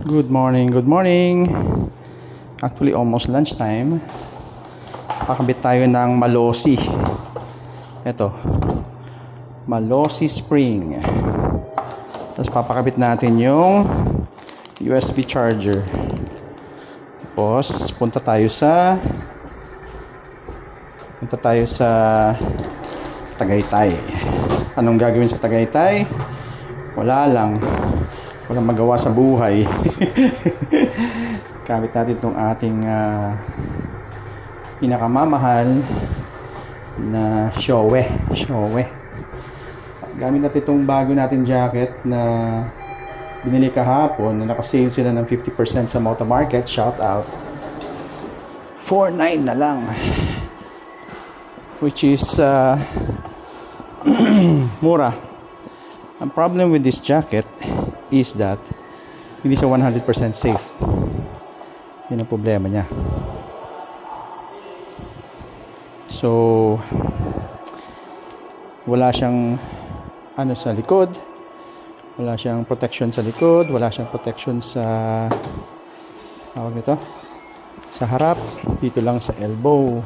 Good morning, good morning. Actually, almost lunchtime. Pakabit tayo ng Malossi. Ito, Malossi Spring. Tapos papakabit natin yung USB charger. Tapos punta tayo sa Tagaytay. Anong gagawin sa Tagaytay? Wala lang. Walang magawa sa buhay. Gamit natin itong ating pinakamamahal na Shoei. Gamit natin itong bago nating jacket na binili kahapon na naka-sale sila ng 50% sa Moto Market. Shout out. 4.9 na lang. Which is mura. Ang problem with this jacket is that hindi siya 100% safe. Yun ang problema niya. So wala siyang sa likod, wala siyang protection sa likod, wala siyang protection sa tawag nito, sa harap, dito lang sa elbow.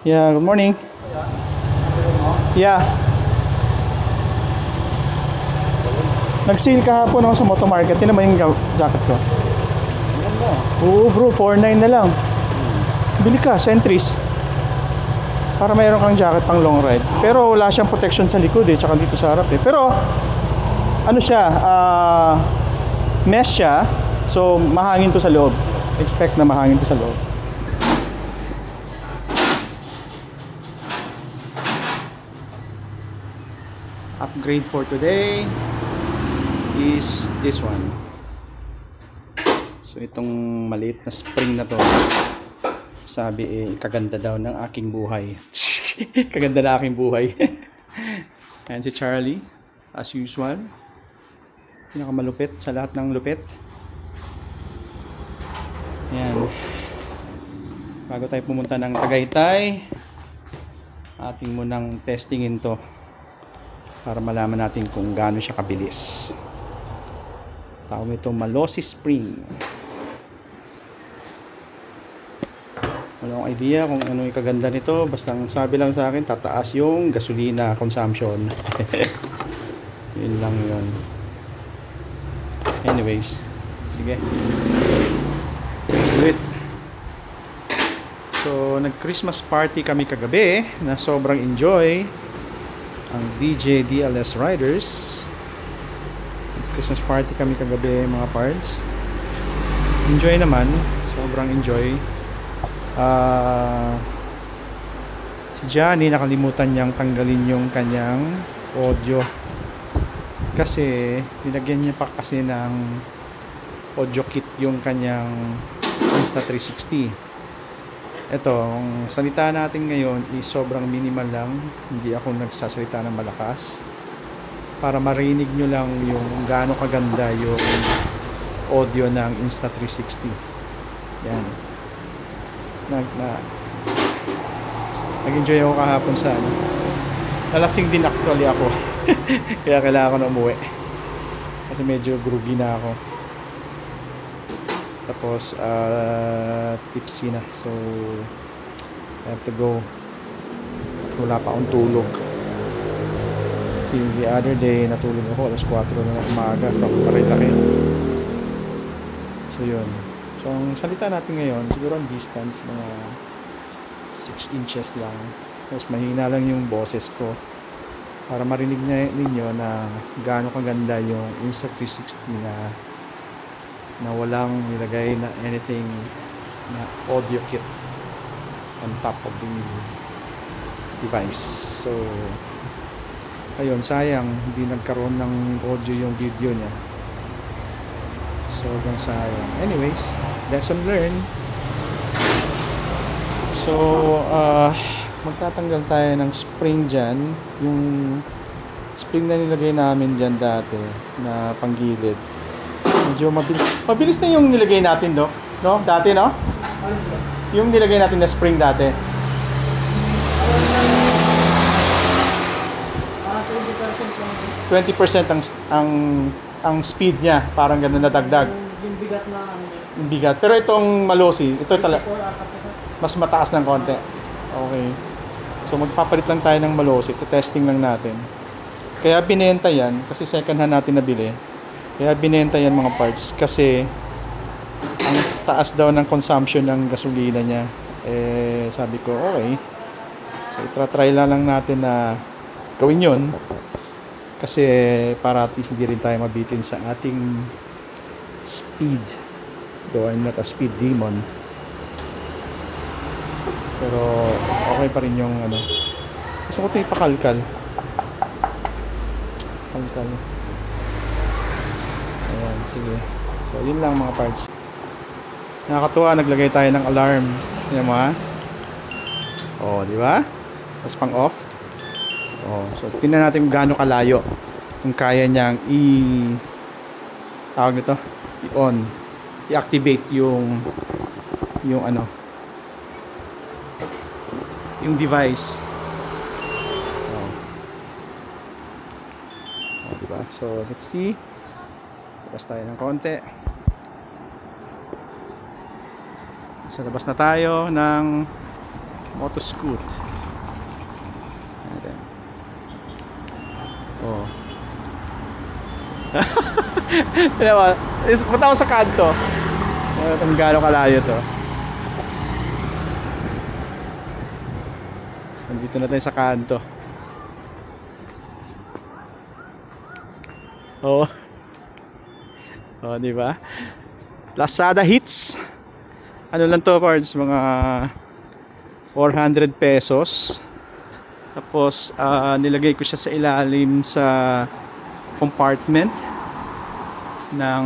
Yeah, good morning. Yeah. Nag-sale kahapon ako sa Moto Market. Tingnan mo yung jacket ko. Oo bro, 4.9 na lang. Bili ka, Centris. Para mayroon kang jacket pang long ride. Pero wala siyang protection sa likod tsaka dito sa harap Pero ano siya, mesh siya. So mahangin to sa loob. Expect na mahangin to sa loob. Upgrade for today is this one. So itong maliit na spring na to, sabi kaganda daw ng aking buhay. Kaganda na aking buhay. Ayan si Charlie, as usual, pinakamalupit sa lahat ng lupit. Ayan, bago tayo pumunta ng Tagaytay, ating munang testingin to para malaman natin kung gaano siya kabilis. Tawag ito Malossi Spring. Wala akong idea kung ano yung kaganda nito. Basta ang sabi lang sa akin, tataas yung gasolina consumption. Yun lang yun. Anyways, sige, let's do it. So nag Christmas party kami kagabi na sobrang enjoy. Ang DJ DLS Riders. Christmas party kami kagabi mga parts. Enjoy naman, sobrang enjoy. Si Johnny nakalimutan niyang tanggalin yung kanyang audio kasi nilagyan niya pa kasi ng audio kit yung kanyang Insta360. Ito, ang salita natin ngayon is sobrang minimal lang. Hindi ako nagsasalita ng malakas para marinig nyo lang yung gaano kaganda yung audio ng Insta360. Yan. Nag-enjoy ako kahapon sa nalasing din actually ako. Kaya kailangan ko na umuwi kasi medyo groggy na ako. Tapos tipsy na, so I have to go. Wala pa akong tulog. See, the other day natulog ako alas 4 ng umaga from Marilaki. So yun. So ang salita natin ngayon, siguro ang distance mga 6 inches lang. Tapos mahina lang yung boses ko para marinig ninyo na gaano kaganda yung Insta360 na walang nilagay na anything na audio kit on top of the device. So ayun, sayang hindi nagkaroon ng audio yung video niya. Sobrang sayang. Anyways, lesson learned. So magtatanggal tayo ng spring dyan. Yung spring na nilagay namin dyan dati na panggilid, medyo mabilis na yung nilagay natin no? Dati no? Yung nilagay natin na spring dati. 20% ang speed niya, parang gano'n na dagdag. bigat na ano yun. Yung bigat. Pero itong Malossi, ito talaga 54 ata pa. mas mataas ng konti. Okay. So magpapalit lang tayo ng Malossi. Ito testing lang natin. Kaya binenta yan kasi second hand natin nabili. Kaya binenta yan mga parts kasi ang taas daw ng consumption ng gasolina niya. Eh sabi ko okay. So try lang natin na gawin yon kasi para at least hindi rin tayo mabitin sa ating speed. Though I'm not a speed demon. Pero okay pa rin yung ano. Gusto ko ito ipakalkal. Kalkal. Ayan, sige. So yun lang mga parts. Nakakatuwa, naglagay tayo ng alarm. Tingnan mo ha. Oh, di ba? Tapos pang off. Oh, so tingnan natin kung gaano kalayo. Kung kaya niyang tawag nito, i-on, i-activate yung ano, yung device. Oh. Oh, diba? So let's see. Labas tayo ng konti. Sa labas na tayo ng Motoscoot. Ayan. Oh. Diba? Punta ako sa kanto. Kung gaano kalayo to. Nandito na tayo sa kanto. Oh. Oh, di ba? Lazada Hits. Ano lang to, parts, mga 400 pesos. Tapos nilagay ko siya sa ilalim sa compartment ng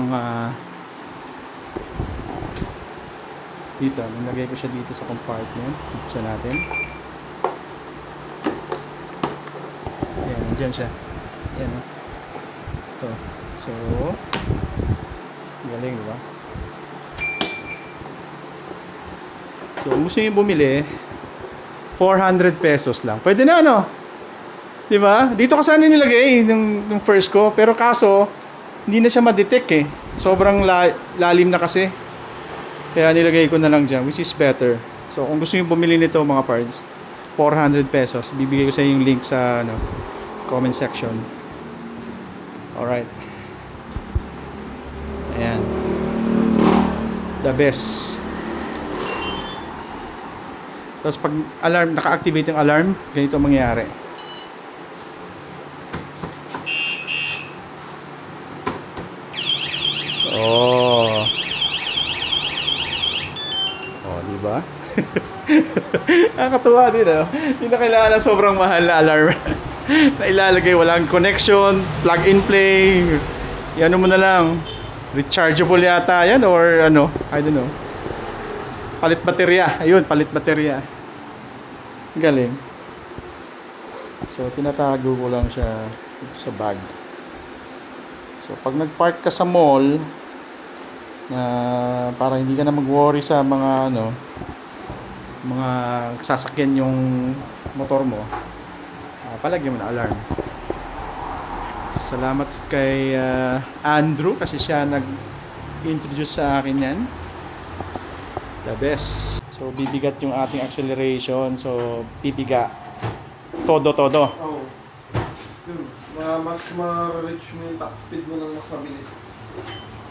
dito. Nilagay ko siya dito sa compartment. Buksan natin. Ayan, dyan siya. Ayan, oh. Ito. So, galing, diba? So, kung gusto nyo bumili, 400 pesos lang. Pwede na, ano? Diba? Dito ka sana nilagay nung first ko. Pero kaso, hindi na siya ma-detect eh. Sobrang lalim na kasi. Kaya nilagay ko na lang dyan, which is better. So, kung gusto nyo bumili nito mga parts, 400 pesos. Bibigay ko sa inyo yung link sa ano, comment section. Alright. Ayan. The best. Tapos pag alarm, naka-activate yung alarm, ganito ang mangyayari. Oh. Oh, di ba? Nakakatuwa din, no? Hindi na kailangan ng sobrang mahal na alarm. Na ilalagay, walang connection, plug and play. Yan mo na lang. Rechargeable yata yan or ano, I don't know. Palit baterya. Ayun, palit baterya. Galing. So, tinatago ko lang siya dito sa bag. So, pag nag-park ka sa mall, para hindi ka na mag-worry sa mga ano, mga sasakyan yung motor mo, palagyan mo na alarm. Salamat kay Andrew kasi siya nag-introduce sa akin yan. The best. So bibigat yung ating acceleration. So bibiga todo. Oo. Mas ma-reach mo yung top speed mo ng mas mabilis.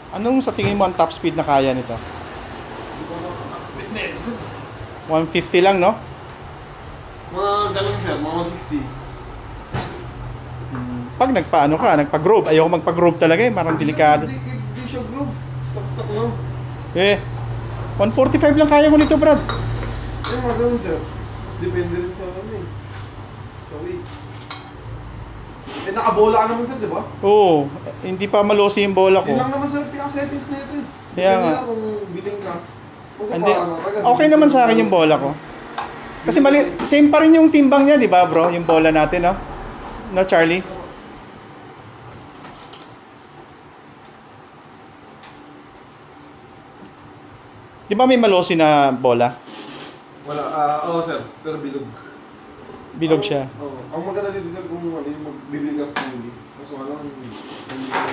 Anong sa tingin mo ang top speed na kaya nito? Top speed na 150 lang, no? mga ganun sir, mga 160. Pag nagpa-groove, ayoko magpa-groove talaga eh, parang delikado. Hindi siya groove. Stock lang. Eh, 145 lang kaya ko nito, Brad. Mga ganun sir. Mas depende rin sa ano eh. Sa weight. Eh nakabola ka naman sir, di ba? Oo, hindi pa malosi yung bola ko. Yun lang naman sir, pinaka-settings na ito eh. Kaya nga. Depende lang kung biting ka. Hindi, okay naman sa akin yung bola ko. Kasi same pa rin yung timbang niya, di ba bro? Yung bola natin, no? No, Charlie? Di ba may malosi na bola? Wala, oo sir, pero bilog. Bilog siya. Oo. Ang maganda dito sir kung ano yung magbibili ka fully. Kaso nga lang,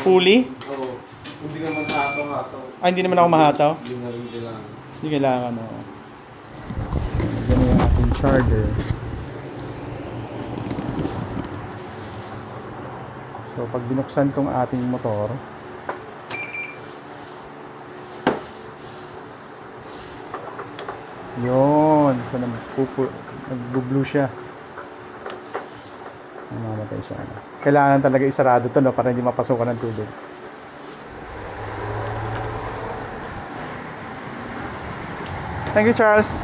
Fully? Oo. Hindi ka man hatong hataw. Ah, hindi naman ako mahataw. Hindi na rin kailangan. Hindi kailangan, oo. Ganun yung ating charger. So, pag binuksan tong ating motor, yun. So, nagbo-blue siya. Namamatay siya. Kailangan talaga isarado to, no, para hindi mapasukan ng tubig. Thank you, Charles.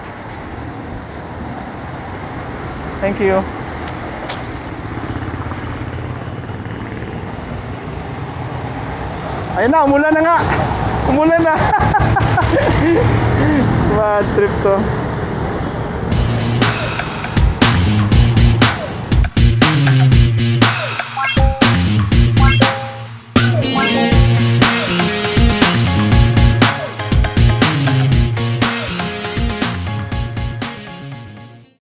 Thank you. Ayun na, umulan na nga. Umulan na. Bad trip to.